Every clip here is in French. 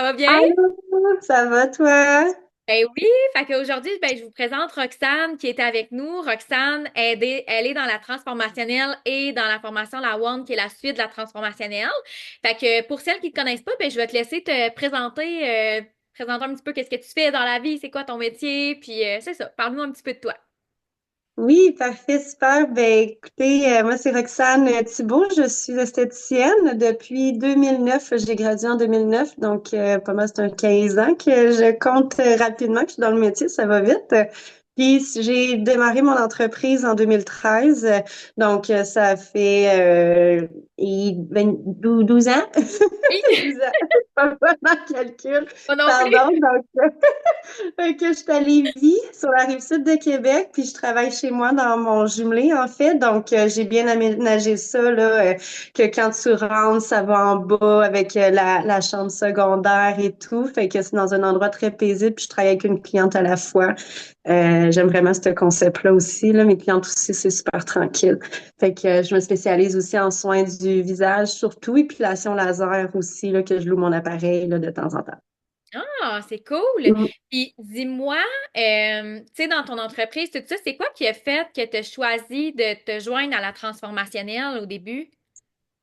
va bien? Allô, ça va toi? Ben oui, fait qu'aujourd'hui, ben, je vous présente Roxane qui est avec nous. Roxane, elle est dans la transformationnelle et dans la formation La One, qui est la suite de la transformationnelle. Fait que pour celles qui ne te connaissent pas, ben, je vais te laisser te présenter un petit peu qu'est-ce que tu fais dans la vie, c'est quoi ton métier, puis c'est ça. Parle-nous un petit peu de toi. Oui, parfait, super. Ben, écoutez, moi, c'est Roxane Thibault. Je suis esthéticienne depuis 2009. J'ai gradué en 2009, donc pas mal, c'est un 15 ans que je compte rapidement que je suis dans le métier, ça va vite. Puis, j'ai démarré mon entreprise en 2013, donc ça fait 12 ans. Oui, 12 ans, pas mal dans le calcul. moi non plus. Pardon, donc fait que je suis à Lévis, sur la rive sud de Québec, puis je travaille chez moi dans mon jumelé, en fait. Donc, j'ai bien aménagé ça, là, que quand tu rentres, ça va en bas avec la chambre secondaire et tout. Fait que c'est dans un endroit très paisible, puis je travaille avec une cliente à la fois. J'aime vraiment ce concept-là aussi, là. Mes clientes aussi, c'est super tranquille. Fait que je me spécialise aussi en soins du visage, surtout épilation laser aussi, là, que je loue mon appareil, là, de temps en temps. Ah, c'est cool. Puis dis-moi, tu sais, dans ton entreprise, tout ça, c'est quoi qui a fait que tu as choisi de te joindre à la transformationnelle au début?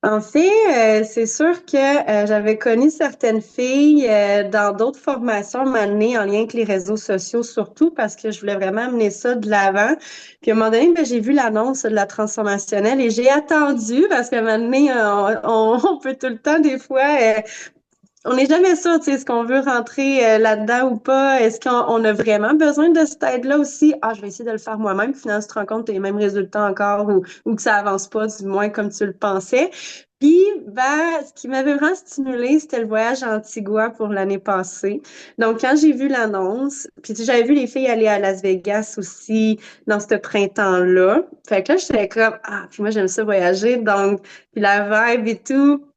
En fait, c'est sûr que j'avais connu certaines filles dans d'autres formations à un moment donné, en lien avec les réseaux sociaux, surtout parce que je voulais vraiment amener ça de l'avant. Puis à un moment donné, ben, j'ai vu l'annonce de la transformationnelle et j'ai attendu parce qu'à un moment donné, on peut tout le temps, des fois, on n'est jamais sûr, tu sais, est-ce qu'on veut rentrer là-dedans ou pas? Est-ce qu'on a vraiment besoin de cette aide-là aussi? Ah, je vais essayer de le faire moi-même. Puis finalement, tu te rends compte que tu as les mêmes résultats encore ou que ça avance pas, du moins comme tu le pensais. Puis, ben, ce qui m'avait vraiment stimulé, c'était le voyage à Antigua pour l'année passée. Donc, quand j'ai vu l'annonce, puis tu sais, j'avais vu les filles aller à Las Vegas aussi dans ce printemps-là. Fait que là, j'étais comme, ah, puis moi, j'aime ça voyager. Donc, puis la vibe et tout.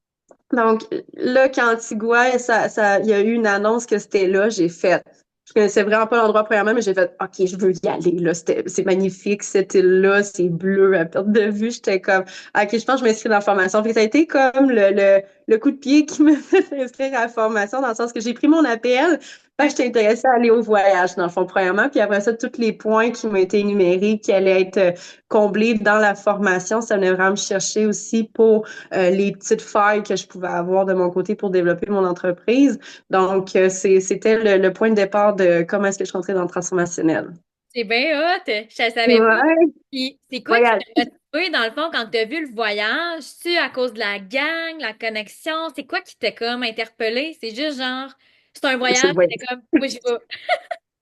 Donc, là, quand Antigua, il y a eu une annonce que c'était là, j'ai fait. Je connaissais vraiment pas l'endroit premièrement, mais j'ai fait, OK, je veux y aller, là. C'est magnifique, cette île-là, c'est bleu à perte de vue. J'étais comme, OK, je pense que je m'inscris dans la formation. Puis ça a été comme le coup de pied qui me fait s'inscrire à la formation, dans le sens que j'ai pris mon appel. Fait que j'étais intéressée à aller au voyage, dans le fond, premièrement. Puis après ça, tous les points qui m'ont été énumérés, qui allaient être comblés dans la formation, ça venait vraiment me chercher aussi pour les petites failles que je pouvais avoir de mon côté pour développer mon entreprise. Donc, c'était le point de départ de comment est-ce que je suis rentrée dans le transformationnel. C'est bien hot, je ne savais pas. Ouais, Puis c'est quoi qui voyage. t'a motivé dans le fond quand tu as vu le voyage? C'est à cause de la gang, la connexion? C'est quoi qui t'a comme interpellé? C'est juste genre, c'est un C'est voyage, le voyage. c'est comme, moi j'y vais.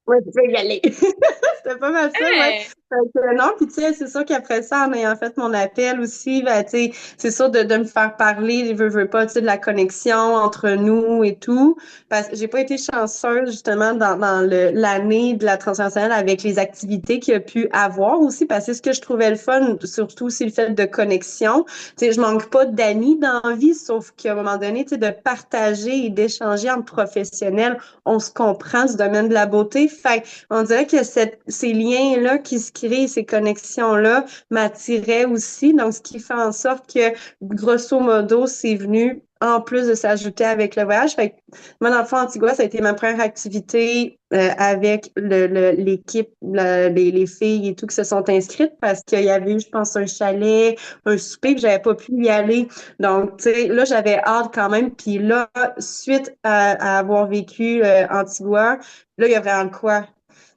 Ouais, tu peux y aller. C'était pas mal ça, ouais. Hey! Fait que non, puis tu sais, c'est sûr qu'après ça, en ayant fait mon appel aussi, ben, tu sais, c'est sûr de me faire parler, je veux pas, tu sais, de la connexion entre nous et tout. Parce que j'ai pas été chanceuse, justement, dans l'année de la transversale avec les activités qu'il y a pu avoir aussi, parce que ce que je trouvais le fun, surtout, c'est le fait de connexion. Tu sais, je manque pas d'amis dans la vie, sauf qu'à un moment donné, tu sais, de partager et d'échanger entre professionnels, on se comprend du domaine de la beauté. Fait on dirait que ces liens-là qui se créent, ces connexions-là m'attiraient aussi. Donc, ce qui fait en sorte que, grosso modo, c'est venu en plus de s'ajouter avec le voyage. Fait que moi, dans le fond, Antigua, ça a été ma première activité avec l'équipe, les filles et tout qui se sont inscrites parce qu'il y avait eu, je pense, un chalet, un souper, que j'avais pas pu y aller. Donc, tu sais, là, j'avais hâte quand même. Puis là, suite à avoir vécu Antigua, là, il y a vraiment de quoi.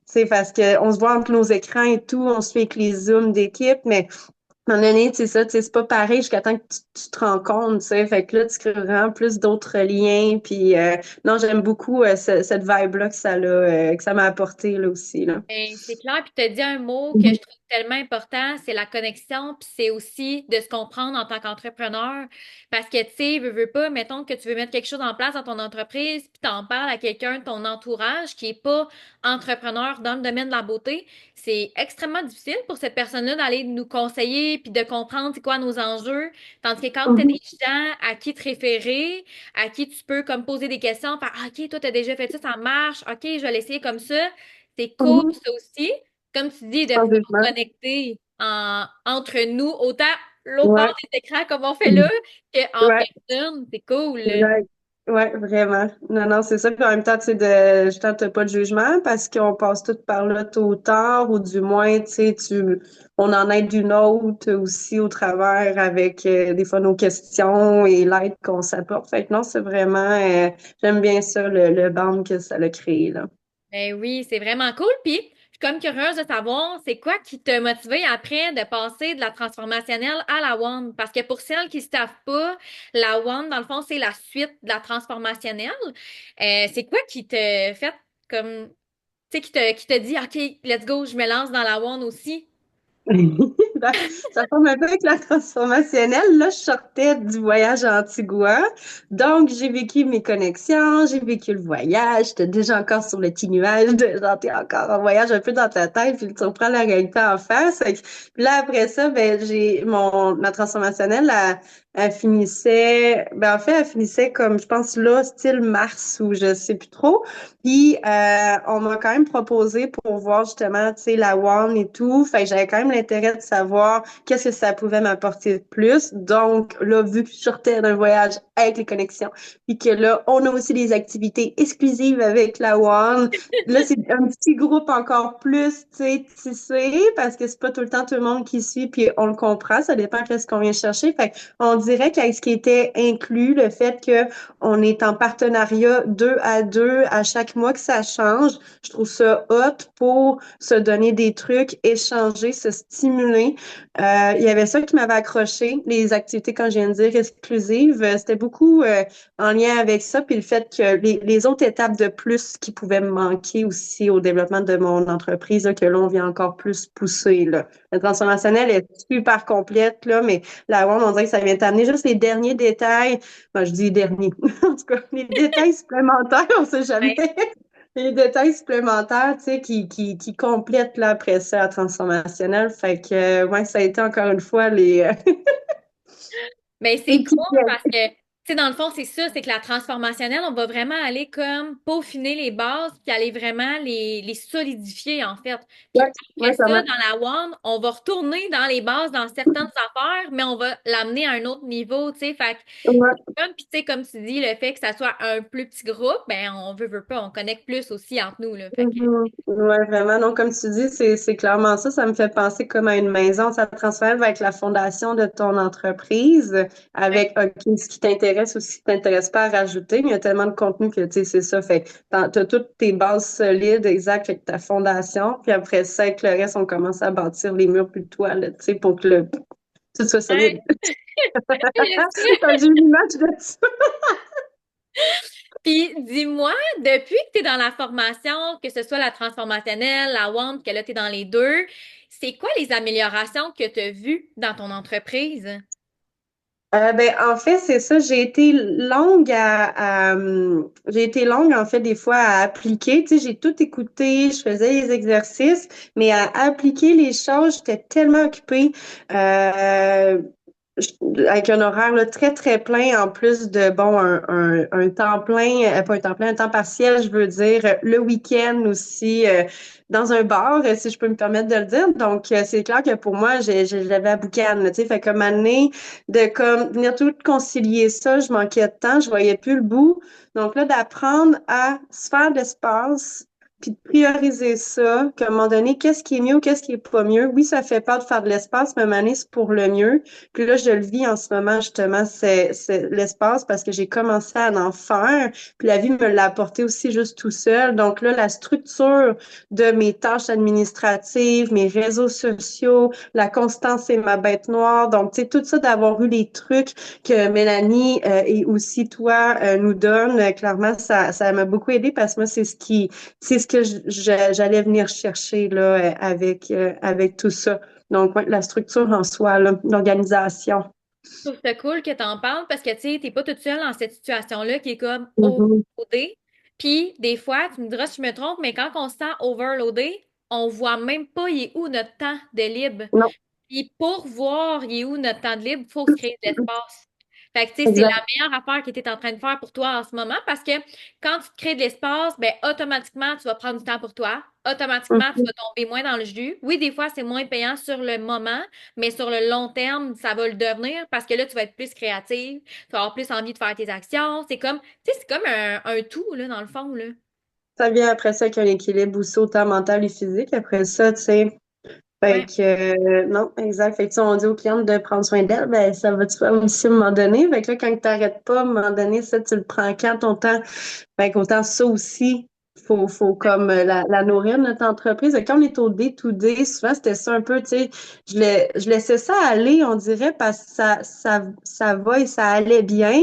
C'est parce qu'on se voit entre nos écrans et tout, on se fait avec les zooms d'équipe, mais à un moment donné, tu sais ça, tu sais, c'est pas pareil jusqu'à temps que tu te rends compte, tu sais. Fait que là, tu crées vraiment plus d'autres liens. Puis non, j'aime beaucoup cette vibe-là que ça m'a apporté là aussi, là. Ben, c'est clair, puis tu as dit un mot que je trouve tellement important, c'est la connexion, puis c'est aussi de se comprendre en tant qu'entrepreneur. Parce que, tu sais, veux pas, mettons que tu veux mettre quelque chose en place dans ton entreprise, puis t'en parles à quelqu'un de ton entourage qui est pas entrepreneur dans le domaine de la beauté, c'est extrêmement difficile pour cette personne-là d'aller nous conseiller, puis de comprendre c'est quoi nos enjeux. Tandis que quand tu as Mhm. des gens à qui te référer, à qui tu peux comme poser des questions, faire ah, OK, toi, tu as déjà fait ça, ça marche, OK, je vais l'essayer comme ça. C'est cool, Mhm. ça aussi. Comme tu dis, de Sans pouvoir jugement. connecter entre nous, autant l'autre bord Ouais. des écrans comme on fait là, qu'en Ouais. personne. C'est cool. Exact. Ouais, vraiment. Non, non, c'est ça. Puis en même temps, tu sais, de, je tente pas de jugement parce qu'on passe tout par là tôt ou tard, ou du moins, tu sais, on en aide d'une autre aussi au travers avec des fois nos questions et l'aide qu'on s'apporte. Fait que non, c'est vraiment, j'aime bien ça, le band que ça a créé, là. Ben oui, c'est vraiment cool. Puis, je suis comme curieuse de savoir, c'est quoi qui t'a motivé après de passer de la transformationnelle à la One? Parce que pour celles qui ne savent pas, la One, dans le fond, c'est la suite de la transformationnelle. C'est quoi qui t'a fait comme, tu sais, qui t'a dit, OK, let's go, je me lance dans la One aussi? Ben, ça forme un peu avec la transformationnelle. Là, je sortais du voyage à Antigua. Donc, j'ai vécu mes connexions, j'ai vécu le voyage. J'étais déjà encore sur le petit nuage de genre, t'es encore en voyage un peu dans ta tête, puis tu reprends la réalité en face. Puis là, après ça, ben, ma transformationnelle, elle finissait, ben, en fait, elle finissait comme, je pense, là, style mars ou je sais plus trop. Puis, on m'a quand même proposé pour voir justement, tu sais, la One et tout. Fait que j'avais quand même l'intérêt de savoir qu'est-ce que ça pouvait m'apporter de plus. Donc, là, vu que je sortais d'un voyage avec les connexions, puis que là, on a aussi des activités exclusives avec la One. Là, c'est un petit groupe encore plus, tu sais, tissé, parce que c'est pas tout le temps tout le monde qui suit, puis on le comprend. Ça dépend de ce qu'on vient chercher. Fait on dirait qu'avec ce qui était inclus, le fait que on est en partenariat deux à deux à chaque mois que ça change. Je trouve ça hot pour se donner des trucs, échanger, se stimuler. Il y avait ça qui m'avait accroché, les activités, quand je viens de dire, exclusives. C'était beaucoup en lien avec ça, puis le fait que les autres étapes de plus qui pouvaient me manquer aussi au développement de mon entreprise, là, que là, on vient encore plus pousser. Là. La transformationnelle est super complète, là, mais la One, on dirait que ça vient t'amener juste les derniers détails. Ben, je dis derniers. En tout cas, les détails supplémentaires, on sait jamais. Ouais. Les détails supplémentaires, tu sais, qui complètent là après ça la transformationnelle. Fait que, ouais, ça a été encore une fois Mais les c'est petits cool pièges. parce que, tu sais, dans le fond, c'est ça, c'est que la transformationnelle, on va vraiment aller comme peaufiner les bases, puis aller vraiment les solidifier, en fait. Puis Ouais, après ouais, ça ça, m'a. dans la One, on va retourner dans les bases dans certaines affaires, mais on va l'amener à un autre niveau, tu sais. Fait que, Ouais. puis tu sais, comme tu dis, le fait que ça soit un plus petit groupe, ben, veut pas, on connecte plus aussi entre nous, là. Fait que, Mhm. Ouais, vraiment. Donc, comme tu dis, c'est clairement ça. Ça me fait penser comme à une maison. Ça te transfère avec la fondation de ton entreprise, ouais. avec OK, ce qui t'intéresse ou ce qui t'intéresse pas à rajouter. Mais il y a tellement de contenu que, tu sais, c'est ça. Fait t'as toutes tes bases solides, exact, avec ta fondation. Puis après ça, avec le reste, on commence à bâtir les murs puis le toit, là, tu sais, pour que tout soit Ouais. solide. J'ai une image de ça. Puis dis-moi, depuis que tu es dans la formation, que ce soit la transformationnelle, la WAMP, que là tu es dans les deux, c'est quoi les améliorations que tu as vues dans ton entreprise? Ben, en fait, c'est ça. J'ai été longue, en fait, des fois à appliquer. Tu sais, j'ai tout écouté, je faisais les exercices, mais à appliquer les choses, j'étais tellement occupée. Euh, Avec un horaire là, très, très plein, en plus de, bon, un temps plein, pas un temps plein, un temps partiel, je veux dire, le week-end aussi, dans un bar, si je peux me permettre de le dire. Donc, c'est clair que pour moi, j'avais à boucan, là, tu sais, fait comme année, de comme venir tout concilier ça, je manquais de temps, je voyais plus le bout. Donc là, d'apprendre à se faire de l'espace, puis de prioriser ça, qu'à un moment donné, qu'est-ce qui est mieux, qu'est-ce qui est pas mieux. Oui, ça fait peur de faire de l'espace, mais à un moment donné, c'est pour le mieux. Puis là, je le vis en ce moment, justement, c'est l'espace parce que j'ai commencé à en faire. Puis la vie me l'a apporté aussi juste tout seul. Donc là, la structure de mes tâches administratives, mes réseaux sociaux, la constance c'est ma bête noire. Donc, tu sais, tout ça d'avoir eu les trucs que Mélanie et aussi toi nous donnent, clairement, ça m'a beaucoup aidé parce que moi, c'est ce que j'allais venir chercher là avec tout ça. Donc, ouais, la structure en soi, là, l'organisation. Je trouve ça cool que tu en parles parce que tu sais, t'es pas toute seule dans cette situation-là qui est comme Mhm. overloadée. Puis des fois, tu me diras si je me trompe, mais quand on se sent overloadé, on voit même pas il est où notre temps de libre. Non. Puis pour voir il est où notre temps de libre, il faut se créer de l'espace. Fait que, tu sais, c'est la Exact. meilleure affaire que tu es en train de faire pour toi en ce moment parce que quand tu te crées de l'espace, ben, automatiquement, tu vas prendre du temps pour toi. Automatiquement, tu Mhm. vas tomber moins dans le jus. Oui, des fois, c'est moins payant sur le moment, mais sur le long terme, ça va le devenir parce que là, tu vas être plus créative, tu vas avoir plus envie de faire tes actions. C'est comme, tu sais, c'est comme un tout, là, dans le fond, là. Ça vient après ça qu'un équilibre aussi autant mental et physique. Après ça, tu sais, fait Ouais. que, non, exact. Fait que, tu sais, on dit aux clientes de prendre soin d'elles, ben, ça va te faire aussi à un moment donné. Fait que là, quand t'arrêtes pas, à un moment donné, ça, tu le prends quand ton temps? Fait qu'autant ça aussi, faut comme la nourrir, notre entreprise. Et quand on est au day-to-day, souvent, c'était ça un peu, tu sais, je laissais ça aller, on dirait, parce que ça va et ça allait bien.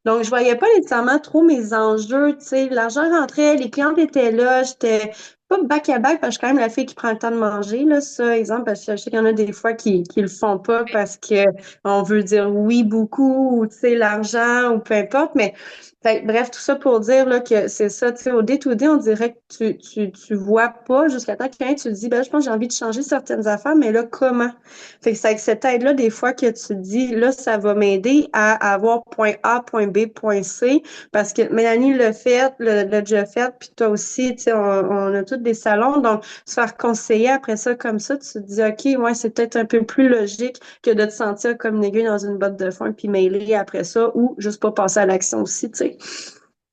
Donc, je voyais pas nécessairement trop mes enjeux, tu sais, l'argent rentrait, les clientes étaient là, j'étais pas back à back, parce que je suis quand même la fille qui prend le temps de manger, là, ça, exemple, parce que je sais qu'il y en a des fois qui le font pas parce que on veut dire oui beaucoup, ou, tu sais, l'argent, ou peu importe, mais fait que, bref, tout ça pour dire là, que c'est ça, tu sais, au day-to-day, on dirait que tu vois pas jusqu'à temps que quelqu'un tu te dis, ben, je pense que j'ai envie de changer certaines affaires, mais là, comment? Fait que c'est avec cette aide-là, des fois, que tu te dis, là, ça va m'aider à avoir point A, point B, point C, parce que Mélanie l'a fait, l'a déjà fait, puis toi aussi, tu sais, on a tous des salons, donc se faire conseiller après ça comme ça, tu te dis, OK, ouais, c'est peut-être un peu plus logique que de te sentir comme une aiguille dans une botte de foin, puis mêler après ça, ou juste pas passer à l'action aussi, tu sais.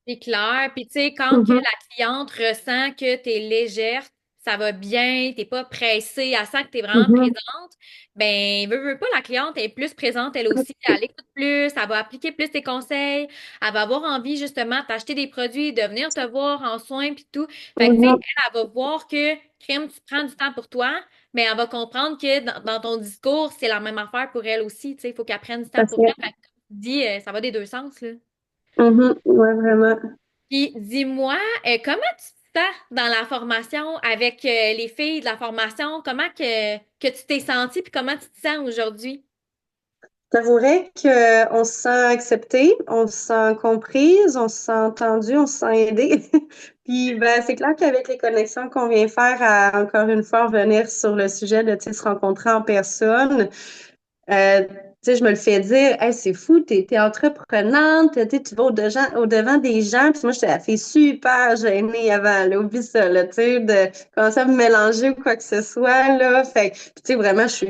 C'est clair. Puis, tu sais, quand que Mhm, la cliente ressent que tu es légère, ça va bien, t'es pas pressée, elle sent que tu es vraiment mhm. présente, ben, veut pas, la cliente est plus présente elle aussi, elle écoute plus, elle va appliquer plus tes conseils, elle va avoir envie justement de t'acheter des produits, de venir te voir en soins puis tout. Fait que, tu sais, Mhm. elle va voir que, crime, tu prends du temps pour toi, mais elle va comprendre que dans ton discours, c'est la même affaire pour elle aussi, tu sais, il faut qu'elle prenne du temps Parce pour que, elle. Fait que, comme tu dis, ça va des deux sens, là. ouais, vraiment. Puis dis-moi, comment tu te sens dans la formation avec les filles de la formation? Comment que tu t'es sentie puis comment tu te sens aujourd'hui? J'avouerais qu'on se sent accepté, on se sent comprise, on se sent entendu, on se sent aidé. Puis ben, c'est clair qu'avec les connexions qu'on vient faire à encore une fois revenir sur le sujet de tu sais, se rencontrer en personne, tu sais, je me le fais dire, hey, c'est fou, t'es entreprenante, tu sais, tu vas au-devant des gens. Puis moi, j'étais la fille super gênée avant, là, oublie ça, là, tu sais, de commencer à me mélanger ou quoi que ce soit, là. Fait que, puis, tu sais, vraiment, je suis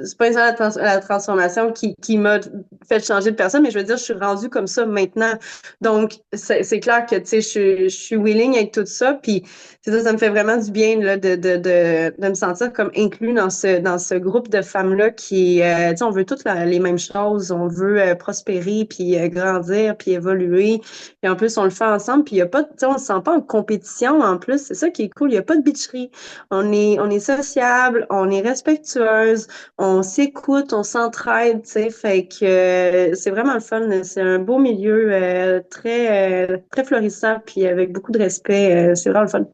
c'est pas ça la transformation qui m'a fait changer de personne, mais je veux dire, je suis rendue comme ça maintenant. Donc, c'est clair que, tu sais, je suis willing avec tout ça. Puis, c'est ça, ça me fait vraiment du bien là, de me sentir comme inclus dans ce groupe de femmes-là qui, tu sais, on veut toutes les mêmes choses. On veut prospérer, puis grandir, puis évoluer. Et en plus, on le fait ensemble. Puis, il y a pas, tu sais, on se sent pas en compétition en plus. C'est ça qui est cool. Il y a pas de bitcherie. On est sociable, on est respectueuse, on s'écoute, on s'entraide, tu sais, fait que c'est vraiment le fun. C'est un beau milieu très florissant, puis avec beaucoup de respect. C'est vraiment le fun.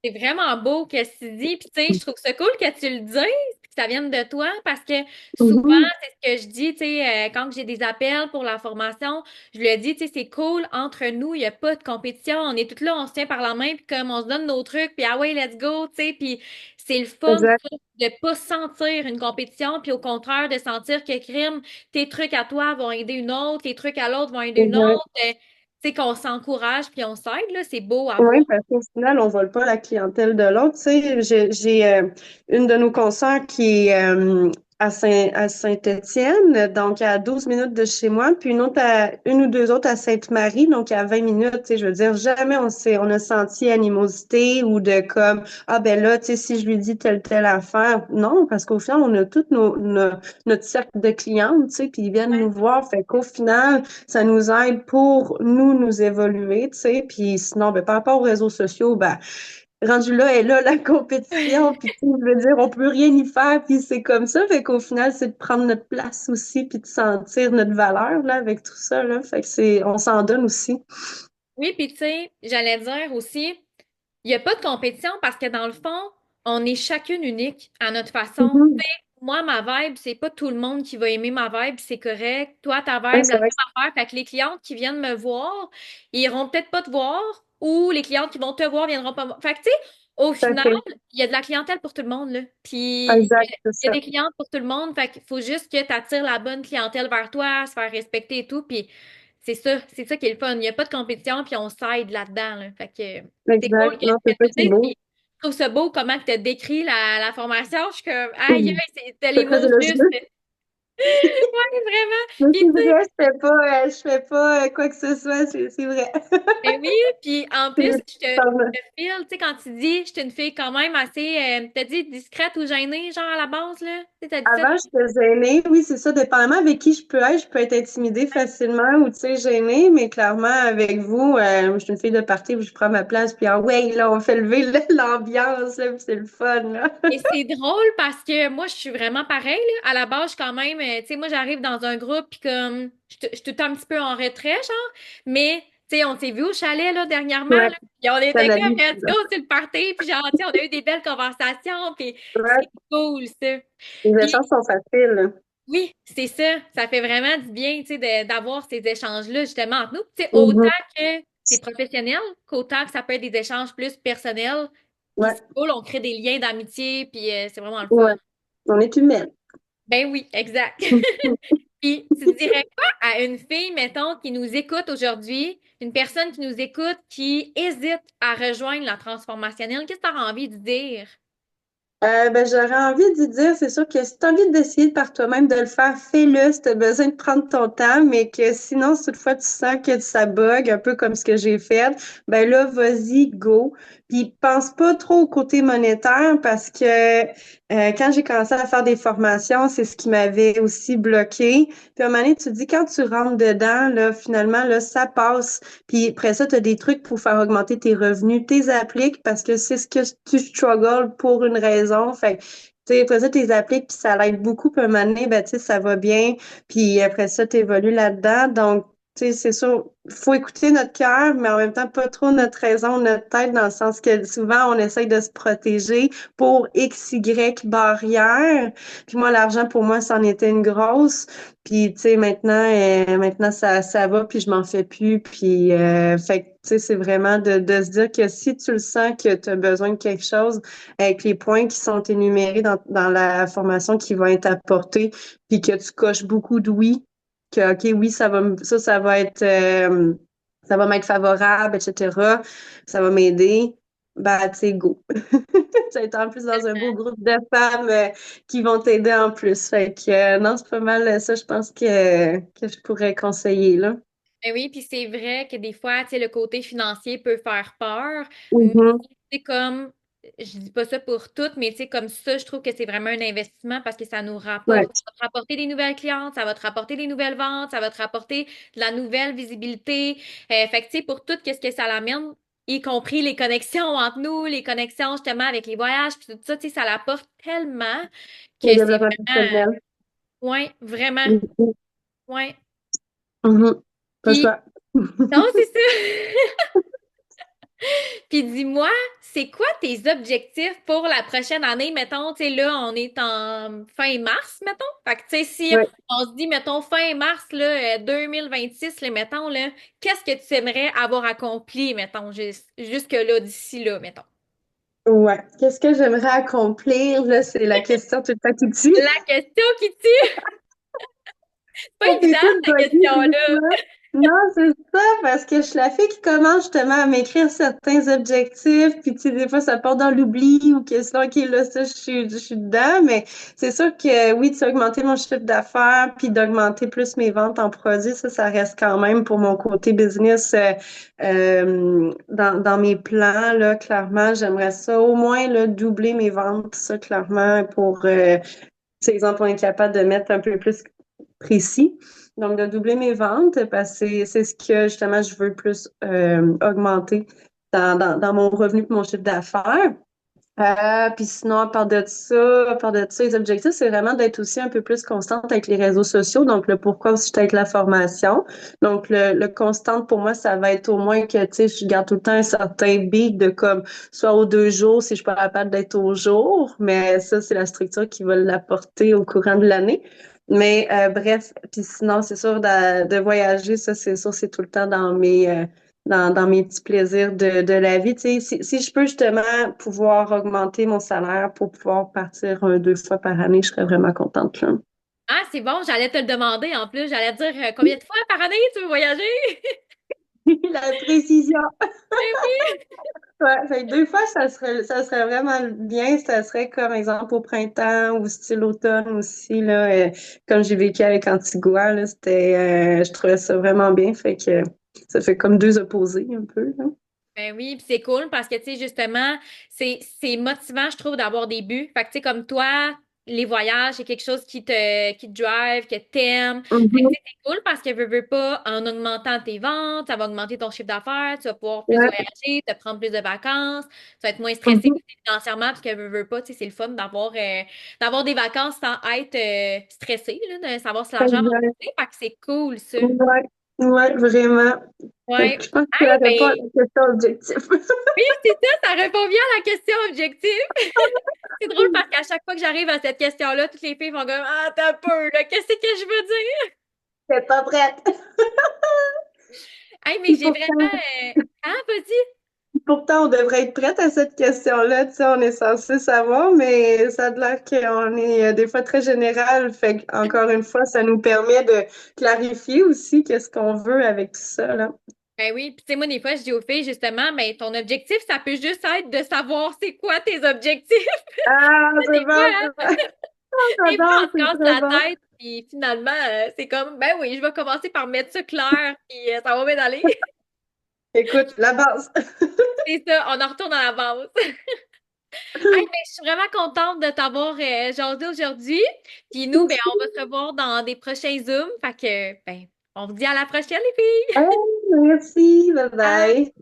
C'est vraiment beau que tu dis, puis tu sais, je trouve ça cool que tu le dises, puis que ça vienne de toi, parce que souvent, Mhm. c'est ce que je dis, tu sais, quand j'ai des appels pour la formation, je le dis, tu sais, c'est cool entre nous, il n'y a pas de compétition, on est toutes là, on se tient par la main, puis comme on se donne nos trucs, puis ah ouais, let's go, tu sais, puis c'est le fun, Exact. ça, de pas sentir une compétition, puis au contraire, de sentir que crime, tes trucs à toi vont aider une autre, tes trucs à l'autre vont aider une Exact. autre, tu sais, qu'on s'encourage, puis on s'aide, là, c'est beau à Oui, voir. parce qu'au final, on vole pas la clientèle de l'autre. Tu sais, j'ai une de nos consoeurs qui est à Saint-Étienne, donc à 12 minutes de chez moi, puis une ou deux autres à Sainte-Marie, donc à 20 minutes. Tu sais, je veux dire, jamais on a senti animosité ou de comme, ah ben là, tu sais, si je lui dis telle affaire. Non, parce qu'au final, on a tout notre cercle de clientes, tu sais, puis ils viennent nous voir. Fait qu'au final, ça nous aide pour nous évoluer, tu sais. Puis sinon, ben, par rapport aux réseaux sociaux, ben, rendu là est là la compétition, puis tu sais, je veux dire, on peut rien y faire, puis c'est comme ça. Fait qu'au final, c'est de prendre notre place aussi, puis de sentir notre valeur, là, avec tout ça, là. Fait que on s'en donne aussi. Oui, puis tu sais, j'allais dire aussi, il n'y a pas de compétition parce que dans le fond, on est chacune unique à notre façon. Mhm. Moi, ma vibe, c'est pas tout le monde qui va aimer ma vibe, c'est correct. Toi, ta Ouais, vibe, c'est la vrai. même affaire. Fait que les clientes qui viennent me voir, ils iront peut-être pas te voir ou les clientes qui vont te voir viendront pas me voir. Fait que tu sais, au Tout à final, fait. il y a de la clientèle pour tout le monde, là. Puis Exact, c'est il y a ça. des clientes pour tout le monde. Fait qu'il faut juste que tu attires la bonne clientèle vers toi, se faire respecter et tout. Puis c'est ça qui est le fun. Il n'y a pas de compétition, puis on s'aide là-dedans, là. Fait que c'est cool Exact. que Non, tu c'est ça tout qui est dire. beau. Puis je trouve ça beau comment tu as décrit la formation. Je suis comme, aïe, Mhm. aïe, t'as les C'est très mots juste. élogieux. Ouais, vraiment. Mais Puis c'est tu sais, vrai, je fais pas quoi que ce soit, c'est vrai. ben oui, puis en plus, C'est je te file, tu sais, quand tu dis, je suis une fille quand même assez, t'as dit discrète ou gênée, genre à la base, là? Tu sais, t'as dit ça? Avant, j'étais gênée. Oui, c'est ça. Dépendamment avec qui je peux être intimidée facilement ou, tu sais, gênée, mais clairement, avec vous, je suis une fille de party, puis je prends ma place, puis ah ouais, là, on fait lever l'ambiance, là, puis c'est le fun, là. Et c'est drôle parce que moi, je suis vraiment pareil, là. À la base, je suis quand même, tu sais, moi, j'arrive dans un groupe, puis comme, je suis tout le temps un petit peu en retrait, genre, mais, tu sais, on s'est vu au chalet, là, dernièrement, Ouais, là, puis on ça était comme, l'habitude, let's là. go, c'est le party, puis genre, tu sais, on a eu des belles conversations, puis Ouais, c'est cool, ça. les Puis, échanges sont faciles, là. oui, c'est ça. Ça fait vraiment du bien, tu sais, d'avoir ces échanges-là, justement, entre nous. Tu sais, autant Mhm. que c'est professionnel, qu'autant que ça peut être des échanges plus personnels. Puis Ouais, c'est cool, on crée des liens d'amitié, puis c'est vraiment le fun. ouais. On est humaine. Ben oui, exact. Puis tu dirais quoi à une fille, mettons, qui nous écoute aujourd'hui, une personne qui nous écoute, qui hésite à rejoindre la transformationnelle? Qu'est-ce que tu as envie de dire? Ben, j'aurais envie de dire, c'est sûr que si tu as envie d'essayer par toi-même de le faire, fais-le si tu as besoin de prendre ton temps, mais que sinon, si toutefois tu sens que ça bug, un peu comme ce que j'ai fait, ben là, vas-y, go. Puis pense pas trop au côté monétaire parce que quand j'ai commencé à faire des formations, c'est ce qui m'avait aussi bloqué. Puis à un moment donné, tu te dis, quand tu rentres dedans, là, finalement, là, ça passe. Puis après ça, tu as des trucs pour faire augmenter tes revenus. T'es appliques parce que c'est ce que tu struggles pour une raison. Fait que, tu sais, après ça, t'es appliques, puis ça l'aide beaucoup. Puis un moment donné, ben, tu sais, ça va bien. Puis après ça, t'évolues là-dedans. Donc, tu sais, c'est sûr, faut écouter notre cœur, mais en même temps, pas trop notre raison, notre tête, dans le sens que souvent, on essaye de se protéger pour X, Y barrière. Puis moi, l'argent, pour moi, c'en était une grosse. Puis, tu sais, maintenant ça va, puis je m'en fais plus. Puis, fait que, tu sais, c'est vraiment de se dire que si tu le sens que tu as besoin de quelque chose, avec les points qui sont énumérés dans la formation qui va être apportée, puis que tu coches beaucoup de oui, que, OK, oui, ça va être, ça va m'être favorable, etc. Ça va m'aider. Bah, tu sais, go. Tu vas être en plus dans un beau groupe de femmes qui vont t'aider en plus. Fait que non, c'est pas mal ça, je pense que je pourrais conseiller là. Ben oui, puis c'est vrai que des fois, tu sais, le côté financier peut faire peur, mais Mhm. c'est comme, je dis pas ça pour toutes, mais tu sais, comme ça, je trouve que c'est vraiment un investissement parce que ça nous Ouais, rapporte, ça va te rapporter des nouvelles clientes, ça va te rapporter des nouvelles ventes, ça va te rapporter de la nouvelle visibilité. Fait que, tu sais, pour tout, qu'est-ce que ça l'amène, y compris les connexions entre nous, les connexions justement avec les voyages, puis tout ça, tu sais, ça l'apporte tellement que le c'est développement vraiment, personnel. ouais, vraiment, Mhm. ouais. Mhm. Pas le Puis, choix. non, c'est ça. Puis dis-moi, c'est quoi tes objectifs pour la prochaine année? Mettons, tu sais, là, on est en fin mars, mettons. Fait que, tu sais, si Ouais. on se dit, mettons, fin mars, là, 2026, là, mettons, là, qu'est-ce que tu aimerais avoir accompli, mettons, jusque-là, d'ici là, mettons? Ouais. Qu'est-ce que j'aimerais accomplir? Là, c'est la question tout le temps qui tue. La question qui tue, c'est pas On est évident, toutes cette buggy, question-là. doucement. Non, c'est ça, parce que je suis la fille qui commence justement à m'écrire certains objectifs, puis tu sais, des fois, ça part dans l'oubli ou que sinon, OK, là, ça, je suis dedans, mais c'est sûr que oui, tu sais, augmenter mon chiffre d'affaires, puis d'augmenter plus mes ventes en produits, ça reste quand même pour mon côté business dans mes plans, là, clairement, j'aimerais ça au moins, là, doubler mes ventes, ça, clairement, pour, tu sais, exemple, on est capable de mettre un peu plus précis. Donc, de doubler mes ventes, parce que c'est ce que justement je veux plus augmenter dans mon revenu et mon chiffre d'affaires. Puis sinon, à part de ça, les objectifs, c'est vraiment d'être aussi un peu plus constante avec les réseaux sociaux. Donc, le pourquoi aussi j'étais avec la formation. Donc, le constante pour moi, ça va être au moins que, tu sais, je garde tout le temps un certain beat de comme, soit aux 2 jours, si je suis pas capable d'être au jour. Mais ça, c'est la structure qui va l'apporter au courant de l'année. Mais bref, puis sinon, c'est sûr de voyager, ça, c'est sûr, c'est tout le temps dans mes dans mes petits plaisirs de la vie. Tu sais, si je peux justement pouvoir augmenter mon salaire pour pouvoir partir 2 fois par année, je serais vraiment contente, là. Ah, c'est bon, j'allais te le demander en plus. J'allais te dire combien de fois par année tu veux voyager? La précision. Ben oui. Ouais, fait que 2 fois, ça serait vraiment bien. Ça serait comme exemple au printemps ou style automne aussi, là. Comme j'ai vécu avec Antigua, là, je trouvais ça vraiment bien. Fait que ça fait comme deux opposés un peu, là. Ben oui, puis c'est cool parce que, tu sais, justement, c'est motivant, je trouve, d'avoir des buts. Fait que, tu sais, comme toi, les voyages, c'est quelque chose qui te drive, que t'aimes. Fait que, Mhm. tu sais, c'est cool parce que, veux pas, en augmentant tes ventes, ça va augmenter ton chiffre d'affaires, tu vas pouvoir plus Ouais. voyager, te prendre plus de vacances, tu vas être moins stressé Mhm. aussi financièrement parce que, veux pas, tu sais, c'est le fun d'avoir des vacances sans être stressé, là, de savoir si l'argent va Exact. rentrer. Fait que c'est cool, ça. Ouais. Ouais, vraiment. Fait que Ouais. je pense que Hey, ça répond à ben, la question objectif. oui, c'est ça, ça répond bien à la question objective. C'est drôle parce qu'à chaque fois que j'arrive à cette question-là, toutes les filles font comme ah, t'as peur, là, qu'est-ce que je veux dire? T'es pas prête. Hey, mais Et j'ai vraiment. pourtant, Ah, vas-y. pourtant, on devrait être prête à cette question-là. Tu sais, on est censé savoir, mais ça a l'air qu'on est des fois très général. Fait que, encore une fois, ça nous permet de clarifier aussi qu'est-ce qu'on veut avec tout ça, là. Ben oui, puis tu sais, moi, des fois, je dis aux filles, justement, mais ton objectif, ça peut juste être de savoir c'est quoi tes objectifs. Ah, c'est Des fois, bon, hein, c'est bon. des fois, on J'adore, se c'est casse très la bon. tête, puis finalement, c'est comme, ben oui, je vais commencer par mettre ça clair, puis ça va bien aller. Écoute, la base. C'est ça, on en retourne à la base. Hey, ben, je suis vraiment contente de t'avoir jasé aujourd'hui. Puis nous, ben, on va se revoir dans des prochains Zooms. Fait que, ben, on vous dit à la prochaine, les filles! Ah, merci, bye Bye! bye.